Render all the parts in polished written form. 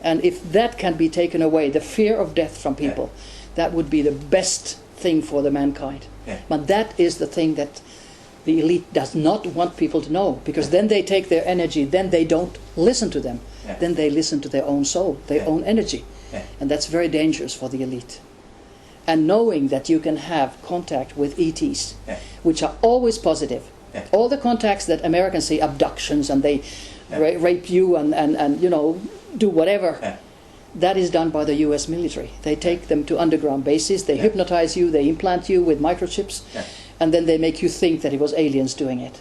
And if that can be taken away, the fear of death from people, that would be the best thing for the mankind. But that is the thing that the elite does not want people to know, because then they take their energy, then they don't listen to them. Then they listen to their own soul, their own energy. And that's very dangerous for the elite. And knowing that you can have contact with ETs, which are always positive. All the contacts that Americans say, abductions, and they rape you and you know, do whatever, that is done by the US military. They take them to underground bases, they hypnotize you, they implant you with microchips, and then they make you think that it was aliens doing it.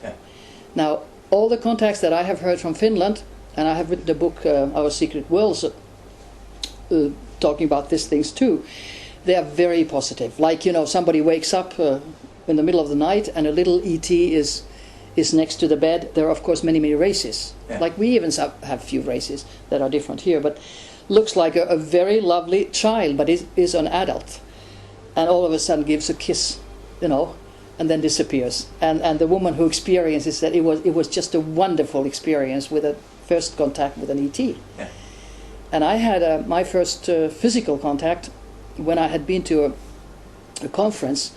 Now, all the contacts that I have heard from Finland, and I have written the book, Our Secret Worlds, talking about these things too, they are very positive. Like, you know, somebody wakes up in the middle of the night and a little ET is next to the bed. There are, of course, many races. Like we even have a few races that are different here, but looks like a very lovely child, but is an adult. And all of a sudden gives a kiss, you know, and then disappears. And the woman who experiences that, it was just a wonderful experience with a first contact with an ET. And I had my first physical contact when I had been to a conference,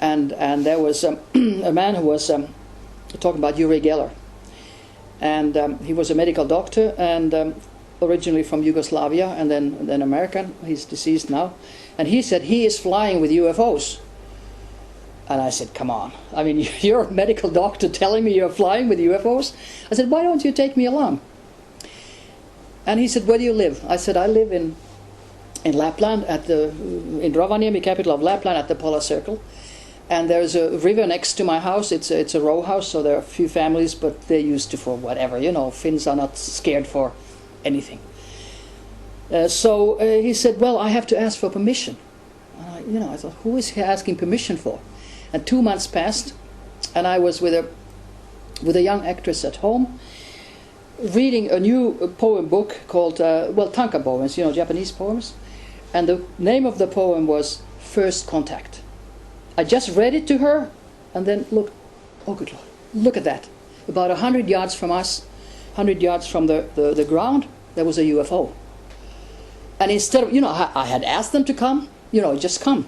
and there was a man who was talking about Uri Geller, and he was a medical doctor, and originally from Yugoslavia, and then American. He's deceased now, and he said he is flying with UFOs. And I said, come on, I mean, you're a medical doctor telling me you're flying with UFOs? I said, why don't you take me along? And he said, where do you live? I said, I live in Lapland, in Rovaniemi, capital of Lapland, at the Polar Circle. And there's a river next to my house. It's a row house, so there are a few families, but they're used to for whatever. You know, Finns are not scared for anything. So he said, well, I have to ask for permission. And I thought, who is he asking permission for? And 2 months passed, and I was with a young actress at home, reading a new poem book called, tanka poems, Japanese poems. And the name of the poem was First Contact. I just read it to her, and then look, oh good Lord, look at that. About 100 yards from us, 100 yards from the ground, there was a UFO. And instead of, I had asked them to come, just come.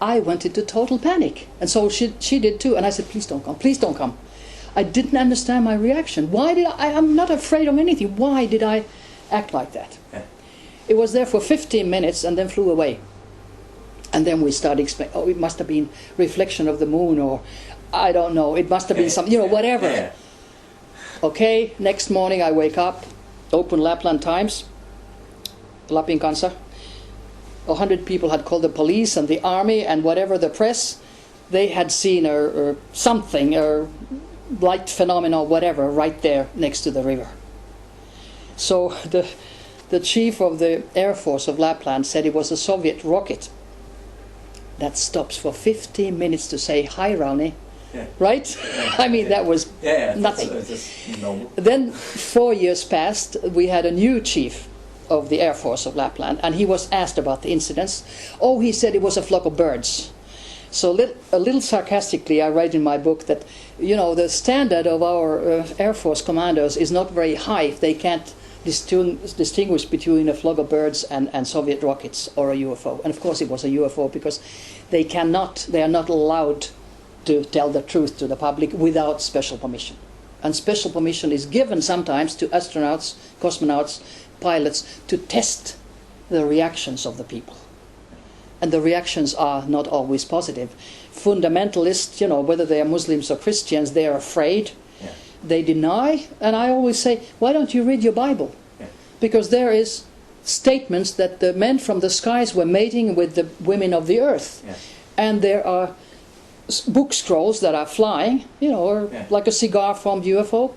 I went into total panic. And so she did too. And I said, please don't come, please don't come. I didn't understand my reaction. Why did I'm not afraid of anything. Why did I act like that? It was there for 15 minutes and then flew away. And then we started explaining, it must have been reflection of the moon, or I don't know, it must have been some, whatever. Okay, next morning I wake up, open Lapland Times, Lapin Kansa. 100 people had called the police and the army and whatever, the press. They had seen something, a light phenomena, whatever, right there next to the river. So the chief of the Air Force of Lapland said it was a Soviet rocket that stops for 15 minutes to say, hi, Rauni. Right? I mean, that was nothing. Then 4 years passed. We had a new chief of the Air Force of Lapland, and he was asked about the incidents. Oh, he said it was a flock of birds. So a little sarcastically, I write in my book that, the standard of our Air Force commanders is not very high if they can't distinguish between a flock of birds and Soviet rockets or a UFO. And of course it was a UFO, because they are not allowed to tell the truth to the public without special permission. And special permission is given sometimes to astronauts, cosmonauts, pilots, to test the reactions of the people. And the reactions are not always positive. Fundamentalists, whether they are Muslims or Christians, they are afraid. They deny. And I always say, why don't you read your Bible? Because there is statements that the men from the skies were mating with the women of the earth. And there are book scrolls that are flying, like a cigar-formed UFO.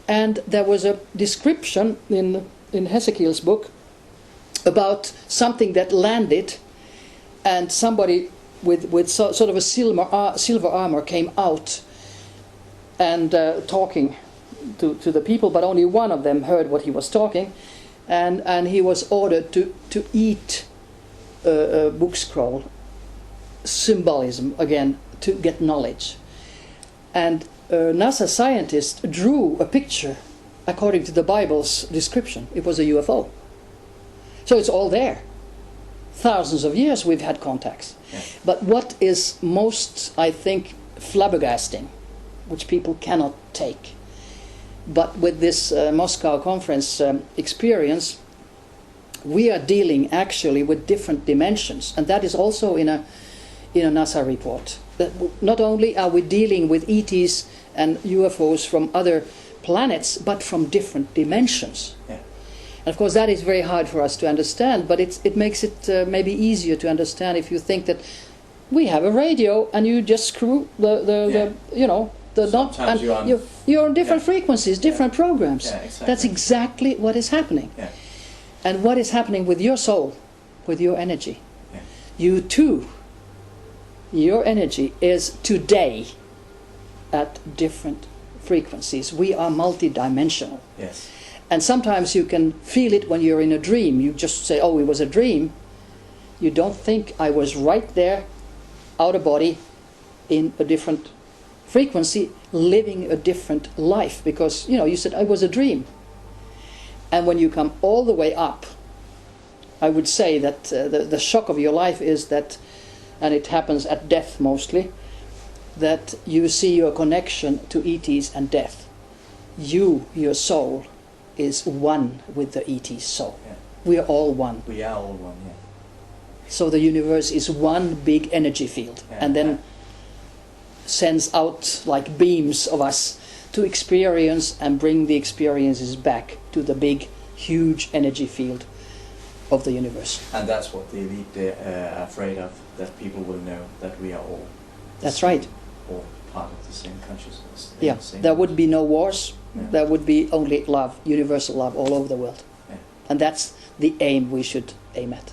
And there was a description in Hezekiel's book about something that landed, and somebody with sort of a silver armor came out and talking to the people, but only one of them heard what he was talking, and he was ordered to eat a book scroll, symbolism again, to get knowledge. And a NASA scientist drew a picture according to the Bible's description. It was a UFO. So it's all there. Thousands of years we've had contacts. Yeah. But what is most, I think, flabbergasting, which people cannot take, but with this Moscow conference experience, we are dealing actually with different dimensions, and that is also in a NASA report. That not only are we dealing with ETs and UFOs from other planets, but from different dimensions. Yeah. And of course that is very hard for us to understand, but it makes it maybe easier to understand if you think that we have a radio and you just screw the you know, the not, Sometimes and you're on different frequencies, different programs. Yeah, exactly. That's exactly what is happening. Yeah. And what is happening with your soul, with your energy. Yeah. You too, your energy is today at different frequencies. We are multidimensional. Yes. And sometimes you can feel it when you're in a dream. You just say, oh, it was a dream. You don't think I was right there, out of body, in a different frequency, living a different life. Because, you know, you said, I was a dream. And when you come all the way up, I would say that the shock of your life is that, and it happens at death mostly, that you see your connection to ETs and death. You, your soul, is one with the ET soul. Yeah. We are all one. We are all one, yeah. So the universe is one big energy field, Yeah. and then sends out like beams of us to experience and bring the experiences back to the big, huge energy field of the universe. And that's what the elite are afraid of, that people will know that we are all. That's right. All part of the same consciousness. Yeah, Same there would be no wars. Yeah. There would be only love, universal love all over the world. Yeah. And that's the aim we should aim at.